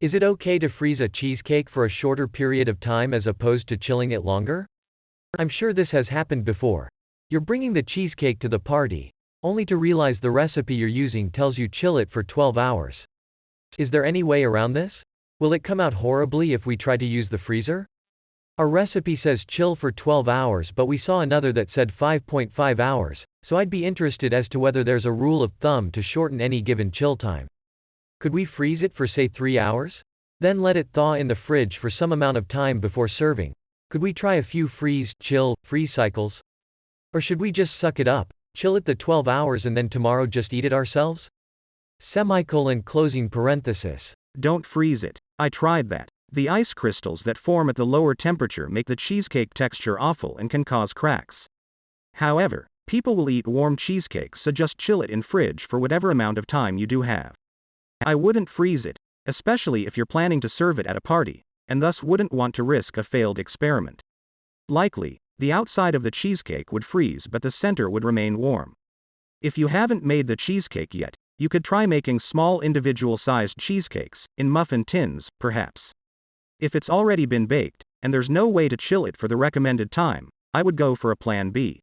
Is it okay to freeze a cheesecake for a shorter period of time as opposed to chilling it longer? I'm sure this has happened before. You're bringing the cheesecake to the party, only to realize the recipe you're using tells you chill it for 12 hours. Is there any way around this? Will it come out horribly if we try to use the freezer? Our recipe says chill for 12 hours, but we saw another that said 5.5 hours, so I'd be interested as to whether there's a rule of thumb to shorten any given chill time. Could we freeze it for say 3 hours? Then let it thaw in the fridge for some amount of time before serving. Could we try a few freeze, chill, freeze cycles? Or should we just suck it up, chill it the 12 hours and then tomorrow just eat it ourselves? Closing parenthesis. Don't freeze it. I tried that. The ice crystals that form at the lower temperature make the cheesecake texture awful and can cause cracks. However, people will eat warm cheesecake, so just chill it in fridge for whatever amount of time you do have. I wouldn't freeze it, especially if you're planning to serve it at a party, and thus wouldn't want to risk a failed experiment. Likely, the outside of the cheesecake would freeze but the center would remain warm. If you haven't made the cheesecake yet, you could try making small individual-sized cheesecakes, in muffin tins, perhaps. If it's already been baked, and there's no way to chill it for the recommended time, I would go for a plan B.